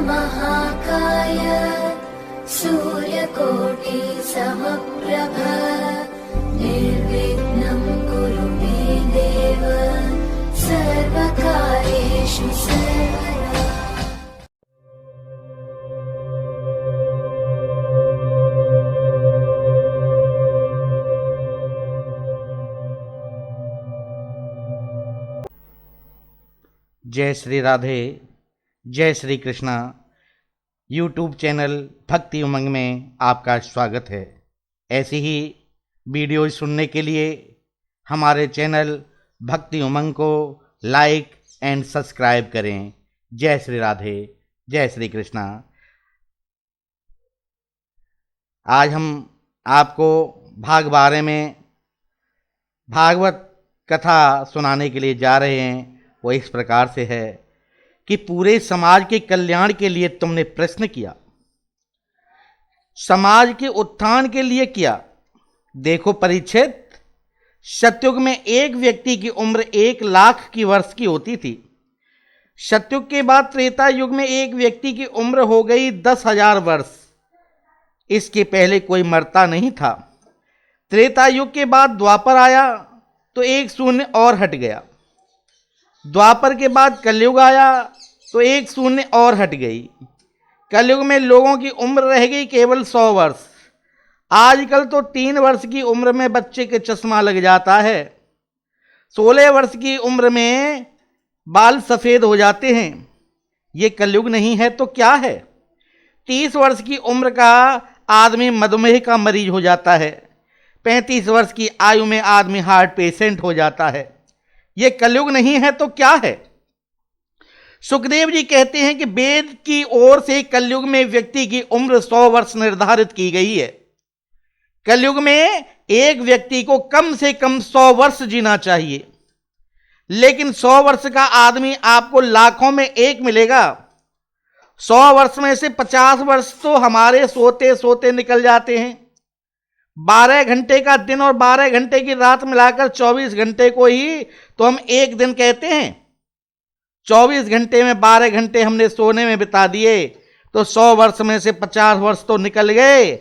महाकाय सूर्यकोटि समप्रभ निर्विघ्नं कुरु मे देव सर्वकार्येषु सर्वदा। जय श्री राधे, जय श्री कृष्णा। यूट्यूब चैनल भक्ति उमंग में आपका स्वागत है। ऐसी ही वीडियो सुनने के लिए हमारे चैनल भक्ति उमंग को लाइक एंड सब्सक्राइब करें। जय श्री राधे, जय श्री कृष्णा। आज हम आपको भागबारे में भागवत कथा सुनाने के लिए जा रहे हैं। वो इस प्रकार से है कि पूरे समाज के कल्याण के लिए तुमने प्रश्न किया, समाज के उत्थान के लिए किया। देखो परीक्षित, सतयुग में एक व्यक्ति की उम्र 1,00,000 की वर्ष की होती थी। सतयुग के बाद त्रेता युग में एक व्यक्ति की उम्र हो गई 10,000 वर्ष। इसके पहले कोई मरता नहीं था। त्रेता युग के बाद द्वापर आया तो एक शून्य और हट गया। द्वापर के बाद कलयुग आया तो एक शून्य और हट गई। कलयुग में लोगों की उम्र रह गई केवल 100 वर्ष। आजकल तो 3 वर्ष की उम्र में बच्चे के चश्मा लग जाता है। 16 वर्ष की उम्र में बाल सफेद हो जाते हैं। ये कलयुग नहीं है तो क्या है? 30 वर्ष की उम्र का आदमी मधुमेह का मरीज हो जाता है। 35 वर्ष की आयु में आदमी हार्ट पेशेंट हो जाता है। ये कलयुग नहीं है तो क्या है? सुखदेव जी कहते हैं कि वेद की ओर से कलयुग में व्यक्ति की उम्र 100 वर्ष निर्धारित की गई है। कलयुग में एक व्यक्ति को कम से कम 100 वर्ष जीना चाहिए, लेकिन 100 वर्ष का आदमी आपको लाखों में एक मिलेगा। 100 वर्ष में से 50 वर्ष तो हमारे सोते सोते निकल जाते हैं। 12 घंटे का दिन और 12 घंटे की रात मिलाकर 24 घंटे को ही तो हम एक दिन कहते हैं। 24 घंटे में 12 घंटे हमने सोने में बिता दिए तो 100 वर्ष में से 50 वर्ष तो निकल गए।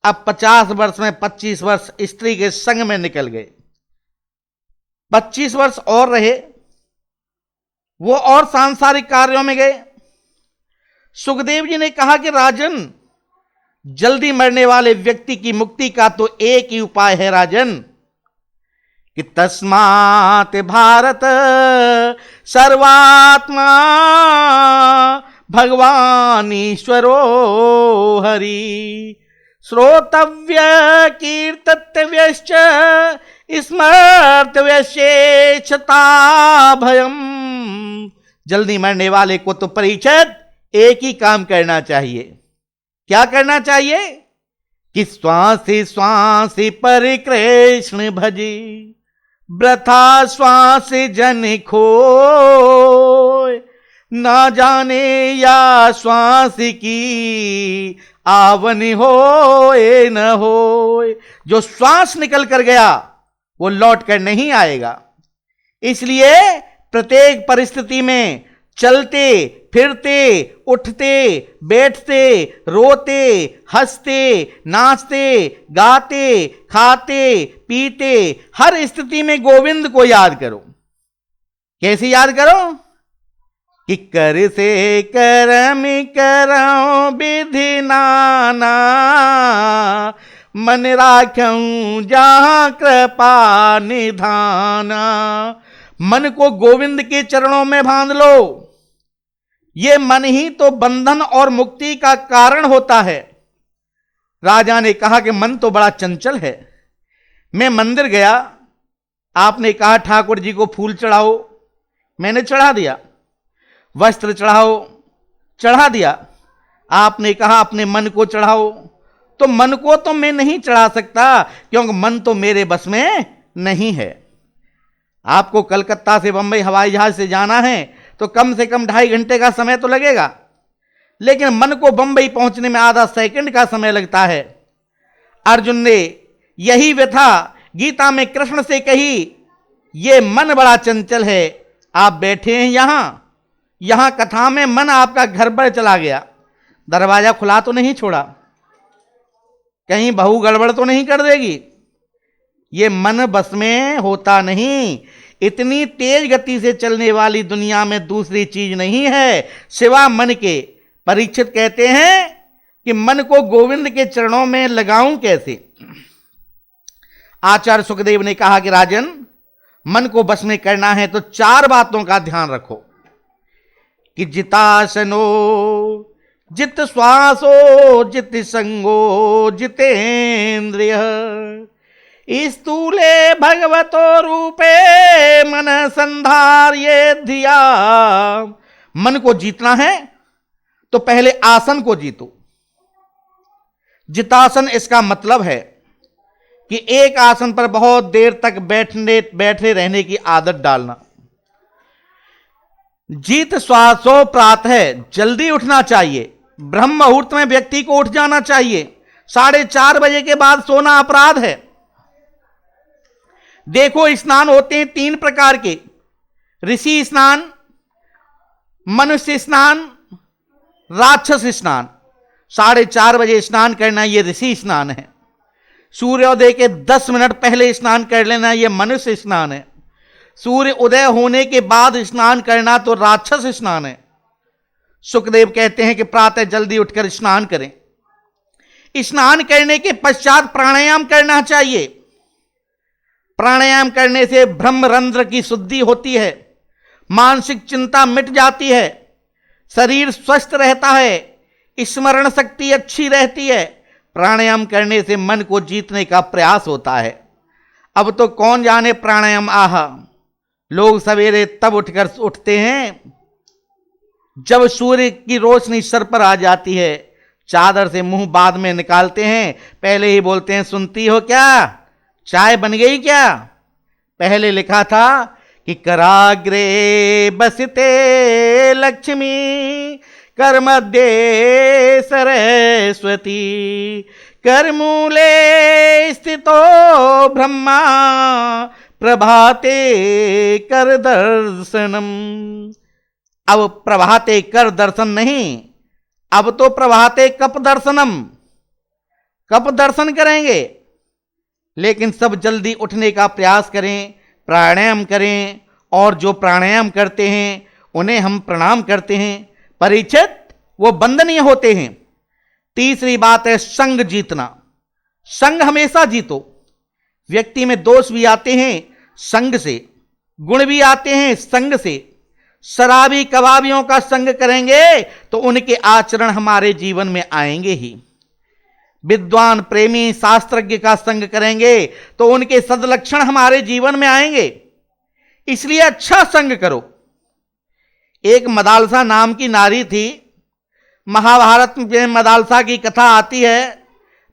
अब 50 वर्ष में 25 वर्ष स्त्री के संग में निकल गए। 25 वर्ष और रहे, वो और सांसारिक कार्यों में गए। सुखदेव जी ने कहा कि राजन, जल्दी मरने वाले व्यक्ति की मुक्ति का तो एक ही उपाय है राजन, कि तस्मात् भारत सर्वात्मा भगवान ईश्वरो हरि श्रोतव्य कीर्तव्यश्च स्मर्तव्यश्चेच्छता भयम। जल्दी मरने वाले को तो परीक्षित एक ही काम करना चाहिए। क्या करना चाहिए? कि श्वासी श्वासी पर कृष्ण भजी वृथा श्वास जन खोय ना जाने या श्वास की आवन होए न होए। जो श्वास निकल कर गया वो लौट कर नहीं आएगा। इसलिए प्रत्येक परिस्थिति में चलते फिरते उठते बैठते रोते हंसते नाचते गाते खाते पीते हर स्थिति में गोविंद को याद करो। कैसे याद करो? कि कर से करम करो विधि नाना मन राख्यूं जहां कृपा निधाना। मन को गोविंद के चरणों में बांध लो। ये मन ही तो बंधन और मुक्ति का कारण होता है। राजा ने कहा कि मन तो बड़ा चंचल है। मैं मंदिर गया, आपने कहा ठाकुर जी को फूल चढ़ाओ, मैंने चढ़ा दिया। वस्त्र चढ़ाओ, चढ़ा दिया। आपने कहा अपने मन को चढ़ाओ, तो मन को तो मैं नहीं चढ़ा सकता, क्योंकि मन तो मेरे बस में नहीं है। आपको कलकत्ता से बंबई हवाई जहाज से जाना है तो कम से कम 2.5 घंटे का समय तो लगेगा, लेकिन मन को बंबई पहुंचने में आधा सेकंड का समय लगता है। अर्जुन ने यही व्यथा गीता में कृष्ण से कही, ये मन बड़ा चंचल है, आप बैठे हैं यहां, यहां कथा में मन आपका घर पर चला गया, दरवाजा खुला तो नहीं छोड़ा, कहीं बहू गड़बड़ तो नहीं कर देगी। ये मन बस में होता नहीं। इतनी तेज गति से चलने वाली दुनिया में दूसरी चीज नहीं है सिवा मन के। परीक्षित कहते हैं कि मन को गोविंद के चरणों में लगाऊं कैसे। आचार्य सुखदेव ने कहा कि राजन, मन को बस में करना है तो 4 बातों का ध्यान रखो कि जितासनो, जित श्वासो, जित संगो, जितेन्द्रिय, स्थूले भगवतो रूपे मन संधार्ये धिया। मन को जीतना है तो पहले आसन को जीतो। जितासन इसका मतलब है कि एक आसन पर बहुत देर तक बैठे रहने की आदत डालना। जीत श्वासो प्रातः, जल्दी उठना चाहिए। ब्रह्म मुहूर्त में व्यक्ति को उठ जाना चाहिए। 4:30 बजे के बाद सोना अपराध है। देखो, स्नान होते हैं 3 प्रकार के, ऋषि स्नान, मनुष्य स्नान, राक्षस स्नान। 4:30 बजे स्नान करना यह ऋषि स्नान है। सूर्योदय के 10 मिनट पहले स्नान कर लेना यह मनुष्य स्नान है। सूर्य उदय होने के बाद स्नान करना तो राक्षस स्नान है। सुखदेव कहते हैं कि प्रातः जल्दी उठकर स्नान करें। स्नान करने के पश्चात प्राणायाम करना चाहिए। प्राणायाम करने से ब्रह्मरंध्र की शुद्धि होती है, मानसिक चिंता मिट जाती है, शरीर स्वस्थ रहता है, स्मरण शक्ति अच्छी रहती है। प्राणायाम करने से मन को जीतने का प्रयास होता है। अब तो कौन जाने प्राणायाम, आहा, लोग सवेरे तब उठते हैं जब सूर्य की रोशनी सर पर आ जाती है। चादर से मुंह बाद में निकालते हैं, पहले ही बोलते हैं सुनती हो क्या, चाय बन गई क्या। पहले लिखा था कि कराग्रे बसते लक्ष्मी, कर मध्य सरस्वती, कर मूले स्थितो ब्रह्मा, प्रभाते कर दर्शनम। अब प्रभाते कर दर्शन नहीं, अब तो प्रभाते कप दर्शनम, कप दर्शन करेंगे। लेकिन सब जल्दी उठने का प्रयास करें, प्राणायाम करें, और जो प्राणायाम करते हैं उन्हें हम प्रणाम करते हैं। परीक्षित, वो वंदनीय होते हैं। तीसरी बात है संग जीतना। संग हमेशा जीतो। व्यक्ति में दोष भी आते हैं संग से, गुण भी आते हैं संग से। शराबी कबाबियों का संग करेंगे तो उनके आचरण हमारे जीवन में आएंगे ही। विद्वान प्रेमी शास्त्रज्ञ का संग करेंगे तो उनके सदलक्षण हमारे जीवन में आएंगे। इसलिए अच्छा संग करो। एक मदालसा नाम की नारी थी। महाभारत में मदालसा की कथा आती है।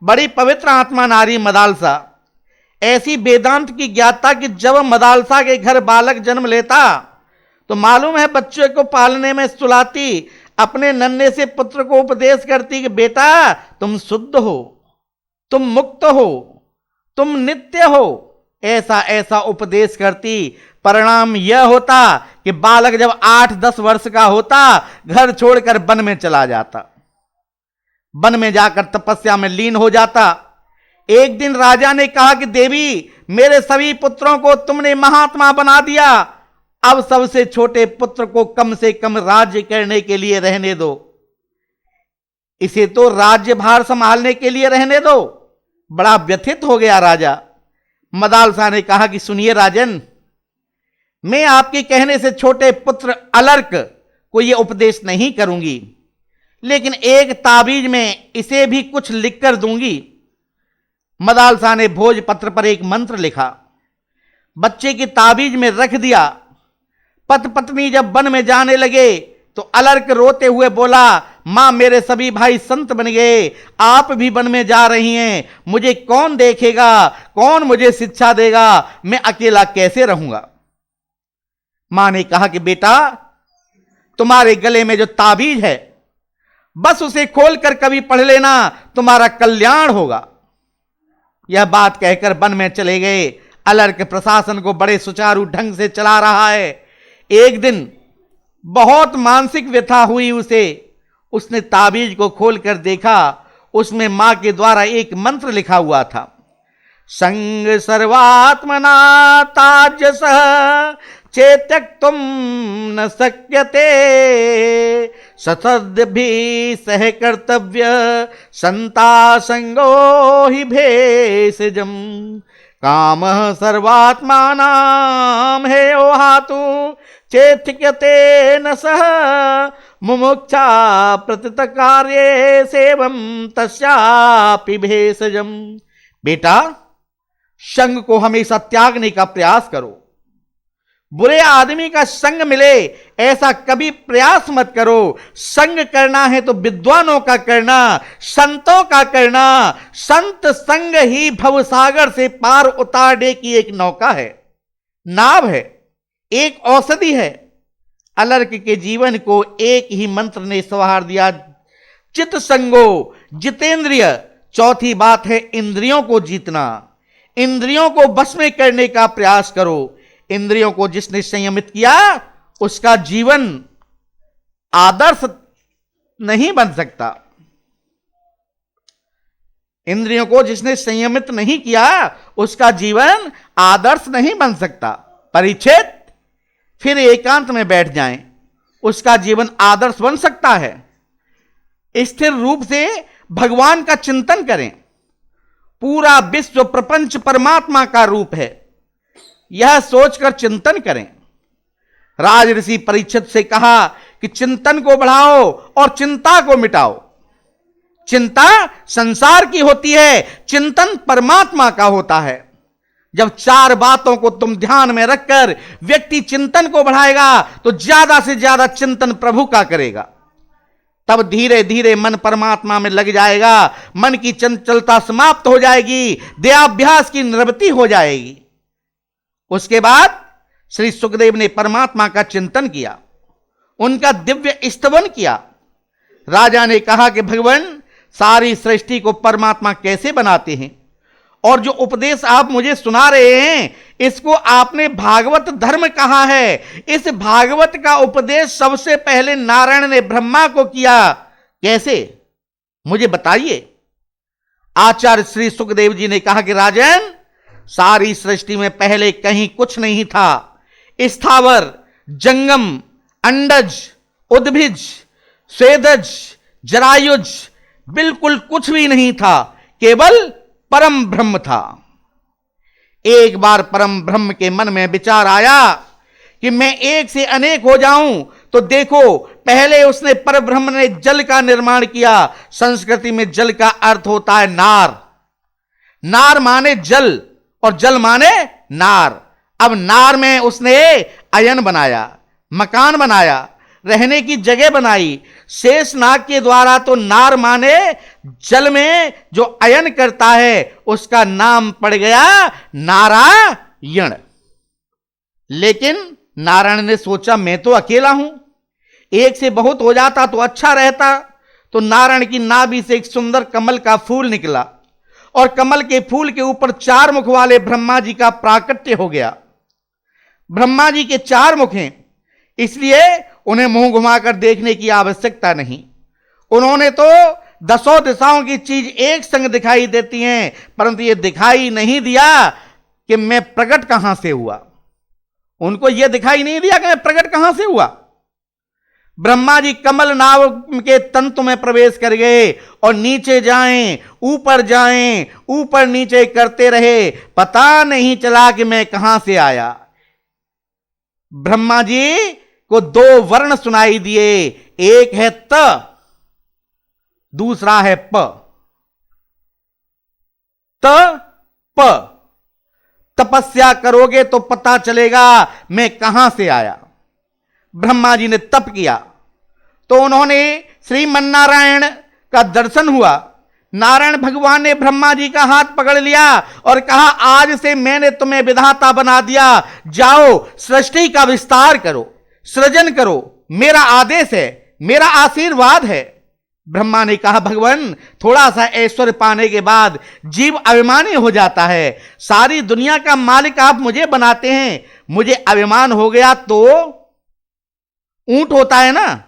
बड़ी पवित्र आत्मा नारी मदालसा, ऐसी वेदांत की ज्ञाता कि जब मदालसा के घर बालक जन्म लेता तो मालूम है बच्चे को पालने में सुलाती, अपने नन्हे से पुत्र को उपदेश करती कि बेटा तुम शुद्ध हो, तुम मुक्त हो, तुम नित्य हो। ऐसा ऐसा उपदेश करती। परिणाम यह होता कि बालक जब 8-10 वर्ष का होता घर छोड़कर वन में चला जाता, वन में जाकर तपस्या में लीन हो जाता। एक दिन राजा ने कहा कि देवी, मेरे सभी पुत्रों को तुमने महात्मा बना दिया, अब सबसे छोटे पुत्र को कम से कम राज्य करने के लिए रहने दो, इसे तो राज्य भार संभालने के लिए रहने दो। बड़ा व्यथित हो गया राजा। मदालसा ने कहा कि सुनिए राजन, मैं आपके कहने से छोटे पुत्र अलर्क को यह उपदेश नहीं करूंगी, लेकिन एक ताबीज में इसे भी कुछ लिखकर दूंगी। मदालसा ने भोजपत्र पर एक मंत्र लिखा, बच्चे की ताबीज में रख दिया। पति पत्नी जब वन में जाने लगे तो अलर्क रोते हुए बोला, मां मेरे सभी भाई संत बन गए, आप भी वन में जा रही हैं, मुझे कौन देखेगा, कौन मुझे शिक्षा देगा, मैं अकेला कैसे रहूंगा। मां ने कहा कि बेटा तुम्हारे गले में जो ताबीज है बस उसे खोलकर कभी पढ़ लेना, तुम्हारा कल्याण होगा। यह बात कहकर वन में चले गए। अलर्क प्रशासन को बड़े सुचारू ढंग से चला रहा है। एक दिन बहुत मानसिक व्यथा हुई उसे। उसने ताबीज को खोलकर देखा, उसमें मां के द्वारा एक मंत्र लिखा हुआ था। संग सर्वात्मना ताजस चेत्यक्तुम न शक्यते, सतद भी सह कर्तव्य संता संगो ही भेषजम, काम सर्वात्मानां हेयो हातु चेत्यक्यते न सह, मुमुक्षा प्रतित कार्ये सेवम तस्यापि भेषजम। बेटा, संग को हमेशा त्यागने का प्रयास करो। बुरे आदमी का संग मिले ऐसा कभी प्रयास मत करो। संग करना है तो विद्वानों का करना, संतों का करना। संत संग ही भवसागर से पार उतारने की एक नौका है, नाव है, एक औषधि है। अलर्क के जीवन को एक ही मंत्र ने संवार दिया, चित संगो जितेंद्रिय। चौथी बात है इंद्रियों को जीतना, इंद्रियों को बस में करने का प्रयास करो। इंद्रियों को जिसने संयमित किया उसका जीवन आदर्श नहीं बन सकता। इंद्रियों को जिसने संयमित नहीं किया उसका जीवन आदर्श नहीं बन सकता। परीक्षित, फिर एकांत में बैठ जाएं, उसका जीवन आदर्श बन सकता है। स्थिर रूप से भगवान का चिंतन करें। पूरा विश्व प्रपंच परमात्मा का रूप है, यह सोचकर चिंतन करें। राज ऋषि परीक्षित से कहा कि चिंतन को बढ़ाओ और चिंता को मिटाओ। चिंता संसार की होती है, चिंतन परमात्मा का होता है। जब चार बातों को तुम ध्यान में रखकर व्यक्ति चिंतन को बढ़ाएगा तो ज्यादा से ज्यादा चिंतन प्रभु का करेगा। तब धीरे धीरे मन परमात्मा में लग जाएगा, मन की चंचलता समाप्त हो जाएगी, देहाभ्यास की निवृत्ति हो जाएगी। उसके बाद श्री सुखदेव ने परमात्मा का चिंतन किया, उनका दिव्य स्तवन किया। राजा ने कहा कि भगवान, सारी सृष्टि को परमात्मा कैसे बनाते हैं, और जो उपदेश आप मुझे सुना रहे हैं इसको आपने भागवत धर्म कहा है। इस भागवत का उपदेश सबसे पहले नारायण ने ब्रह्मा को किया, कैसे, मुझे बताइए। आचार्य श्री सुखदेव जी ने कहा कि राजन, सारी सृष्टि में पहले कहीं कुछ नहीं था। स्थावर, जंगम, अंडज, उद्भिज, स्वेदज, जरायुज, बिल्कुल कुछ भी नहीं था, केवल परम ब्रह्म था। एक बार परम ब्रह्म के मन में विचार आया कि मैं एक से अनेक हो जाऊं, तो देखो पहले उसने परब्रह्म ने जल का निर्माण किया। संस्कृति में जल का अर्थ होता है नार। नार माने जल और जल माने नार। अब नार में उसने अयन बनाया, मकान बनाया, रहने की जगह बनाई। शेषनाग के द्वारा तो नार माने जल में जो अयन करता है उसका नाम पड़ गया नारायण। लेकिन नारायण ने सोचा मैं तो अकेला हूं, एक से बहुत हो जाता तो अच्छा रहता। तो नारायण की नाभि से एक सुंदर कमल का फूल निकला और कमल के फूल के ऊपर चार मुख वाले ब्रह्मा जी का प्राकट्य हो गया। ब्रह्मा जी के चार मुख हैं, इसलिए उन्हें मुंह घुमाकर देखने की आवश्यकता नहीं। उन्होंने तो दसों दिशाओं की चीज एक संग दिखाई देती हैं, परंतु यह दिखाई नहीं दिया कि मैं प्रकट कहां से हुआ। उनको यह दिखाई नहीं दिया कि मैं प्रकट कहां से हुआ। ब्रह्मा जी कमल नाव के तंतु में प्रवेश कर गए और नीचे जाएं, ऊपर जाएं, ऊपर नीचे करते रहे, पता नहीं चला कि मैं कहां से आया। ब्रह्मा जी को दो वर्ण सुनाई दिए, एक है त, दूसरा है प। त प, तपस्या करोगे तो पता चलेगा मैं कहां से आया। ब्रह्मा जी ने तप किया तो उन्होंने श्रीमन्नारायण का दर्शन हुआ। नारायण भगवान ने ब्रह्मा जी का हाथ पकड़ लिया और कहा, आज से मैंने तुम्हें विधाता बना दिया, जाओ सृष्टि का विस्तार करो, सृजन करो, मेरा आदेश है, मेरा आशीर्वाद है। ब्रह्मा ने कहा, भगवान थोड़ा सा ऐश्वर्य पाने के बाद जीव अभिमानी हो जाता है, सारी दुनिया का मालिक आप मुझे बनाते हैं, मुझे अभिमान हो गया तो ऊंट होता है ना,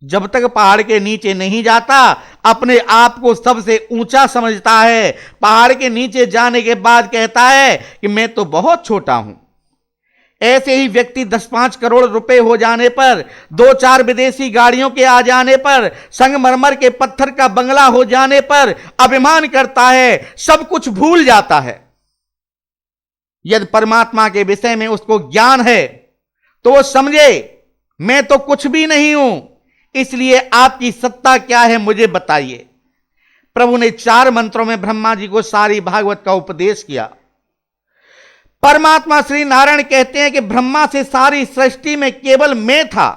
जब तक पहाड़ के नीचे नहीं जाता अपने आप को सबसे ऊंचा समझता है, पहाड़ के नीचे जाने के बाद कहता है कि मैं तो बहुत छोटा हूं। ऐसे ही व्यक्ति 10-5 करोड़ रुपए हो जाने पर, 2-4 विदेशी गाड़ियों के आ जाने पर, संगमरमर के पत्थर का बंगला हो जाने पर अभिमान करता है, सब कुछ भूल जाता है। यदि परमात्मा के विषय में उसको ज्ञान है तो वो समझे मैं तो कुछ भी नहीं हूं, इसलिए आपकी सत्ता क्या है मुझे बताइए। प्रभु ने 4 मंत्रों में ब्रह्मा जी को सारी भागवत का उपदेश किया। परमात्मा श्री नारायण कहते हैं कि ब्रह्मा से सारी सृष्टि में केवल मैं था।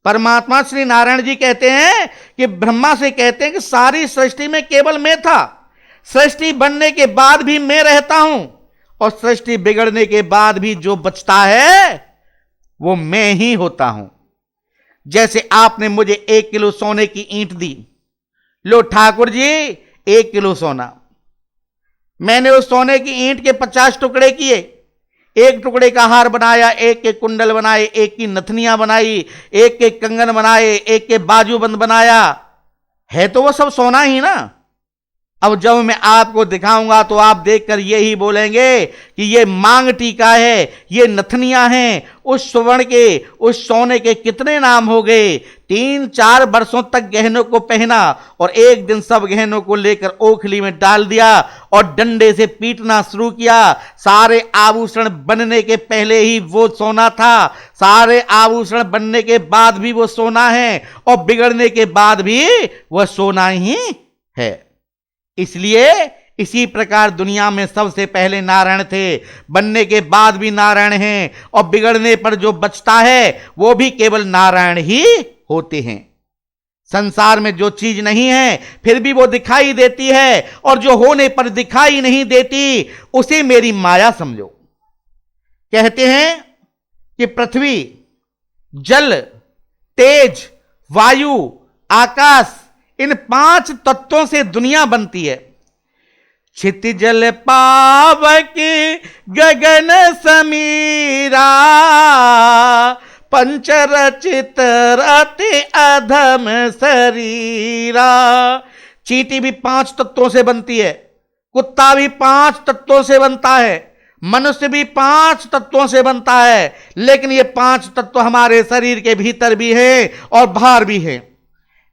परमात्मा श्री नारायण जी कहते हैं कि ब्रह्मा से कहते हैं कि सारी सृष्टि में केवल मैं था, सृष्टि बनने के बाद भी मैं रहता हूं, और सृष्टि बिगड़ने के बाद भी जो बचता है वो मैं ही होता हूं। जैसे आपने मुझे 1 किलो सोने की ईंट दी, लो ठाकुर जी 1 किलो सोना, मैंने उस सोने की ईंट के 50 टुकड़े किए, एक टुकड़े का हार बनाया, एक के कुंडल बनाए, एक की नथनियां बनाई, एक के कंगन बनाए, एक के बाजूबंद बनाया, है तो वो सब सोना ही ना। अब जब मैं आपको दिखाऊंगा तो आप देखकर यही बोलेंगे कि ये मांग टीका है, ये नथनियां हैं। उस स्वर्ण के, उस सोने के कितने नाम हो गए। 3-4 वर्षों तक गहनों को पहना और एक दिन सब गहनों को लेकर ओखली में डाल दिया और डंडे से पीटना शुरू किया। सारे आभूषण बनने के पहले ही वो सोना था, सारे आभूषण बनने के बाद भी वो सोना है, और बिगड़ने के बाद भी वह सोना ही है। इसलिए इसी प्रकार दुनिया में सबसे पहले नारायण थे, बनने के बाद भी नारायण हैं, और बिगड़ने पर जो बचता है वो भी केवल नारायण ही होते हैं। संसार में जो चीज नहीं है फिर भी वो दिखाई देती है, और जो होने पर दिखाई नहीं देती उसे मेरी माया समझो। कहते हैं कि पृथ्वी, जल, तेज, वायु, आकाश, इन 5 तत्वों से दुनिया बनती है। क्षितिजल पावक गगन समीरा, पंचरचित रति अधम शरीरा। चींटी भी 5 तत्वों से बनती है, कुत्ता भी 5 तत्वों से बनता है, मनुष्य भी 5 तत्वों से बनता है। लेकिन ये 5 तत्व हमारे शरीर के भीतर भी है और बाहर भी है।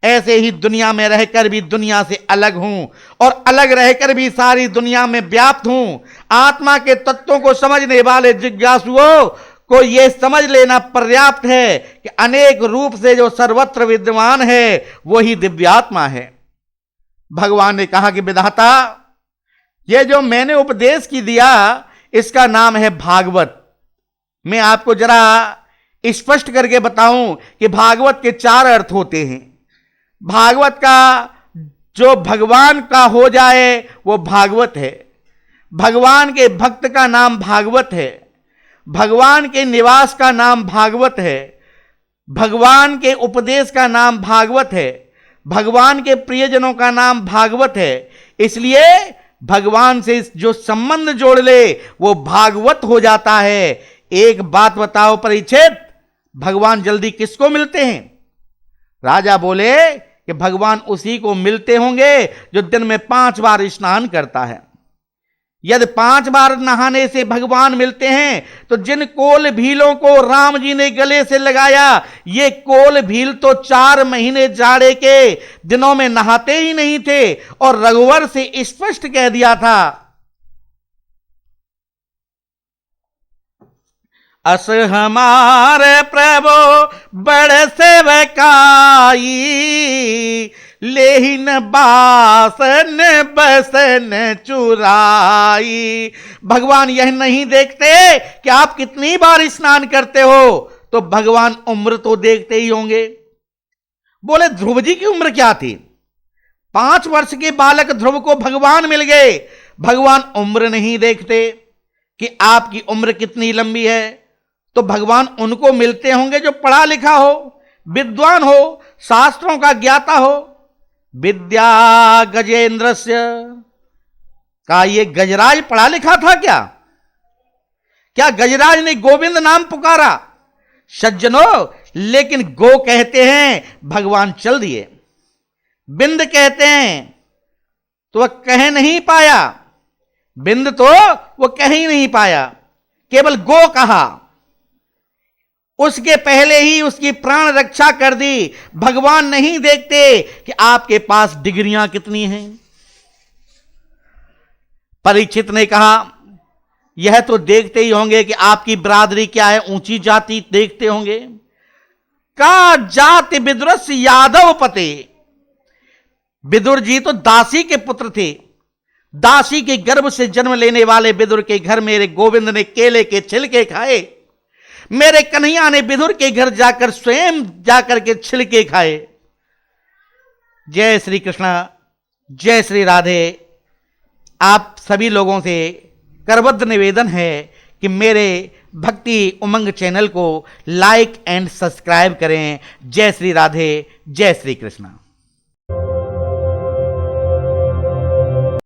ऐसे ही दुनिया में रहकर भी दुनिया से अलग हूं, और अलग रहकर भी सारी दुनिया में व्याप्त हूं। आत्मा के तत्वों को समझने वाले जिज्ञासुओं को यह समझ लेना पर्याप्त है कि अनेक रूप से जो सर्वत्र विद्यमान है वही दिव्यात्मा है। भगवान ने कहा कि विधाता, यह जो मैंने उपदेश की दिया इसका नाम है भागवत। मैं आपको जरा स्पष्ट करके बताऊं कि भागवत के 4 अर्थ होते हैं। भागवत का जो भगवान का हो जाए वो भागवत है, भगवान के भक्त का नाम भागवत है, भगवान के निवास का नाम भागवत है, भगवान के उपदेश का नाम भागवत है, भगवान के प्रियजनों का नाम भागवत है। इसलिए भगवान से जो संबंध जोड़ ले वो भागवत हो जाता है। एक बात बताओ परीक्षित, भगवान जल्दी किसको मिलते हैं? राजा बोले कि भगवान उसी को मिलते होंगे जो दिन में 5 बार स्नान करता है। यदि 5 बार नहाने से भगवान मिलते हैं तो जिन कोल भीलों को राम जी ने गले से लगाया, ये कोल भील तो 4 महीने जाड़े के दिनों में नहाते ही नहीं थे, और रघुवर से स्पष्ट कह दिया था, अस हमारे प्रभु बड़ सेवकाई, लेहिन बासन बसन चुराई। भगवान यह नहीं देखते कि आप कितनी बार स्नान करते हो, तो भगवान उम्र तो देखते ही होंगे। बोले ध्रुव जी की उम्र क्या थी? 5 वर्ष के बालक ध्रुव को भगवान मिल गए। भगवान उम्र नहीं देखते कि आपकी उम्र कितनी लंबी है, तो भगवान उनको मिलते होंगे जो पढ़ा लिखा हो, विद्वान हो, शास्त्रों का ज्ञाता हो। विद्या गजेंद्रस्य, का ये गजराज पढ़ा लिखा था क्या? क्या गजराज ने गोविंद नाम पुकारा? सज्जनों, लेकिन गो कहते हैं भगवान चल दिए, बिंद कहते हैं तो वह कह नहीं पाया, बिंद तो वो कह ही नहीं पाया, केवल गो कहा। उसके पहले ही उसकी प्राण रक्षा कर दी। भगवान नहीं देखते कि आपके पास डिग्रियां कितनी हैं। परीक्षित ने कहा, यह तो देखते ही होंगे कि आपकी बरादरी क्या है, ऊंची जाति देखते होंगे। का जाति विदुरस्य यादव पते। विदुर जी तो दासी के पुत्र थे। दासी के गर्भ से जन्म लेने वाले विदुर के घर मेरे गोविंद ने केले के छिलके खाए। मेरे कन्हैया ने विदुर के घर जाकर स्वयं जाकर के छिलके खाए। जय श्री कृष्ण, जय श्री राधे। आप सभी लोगों से करबद्ध निवेदन है कि मेरे भक्ति उमंग चैनल को लाइक एंड सब्सक्राइब करें। जय श्री राधे, जय श्री कृष्ण।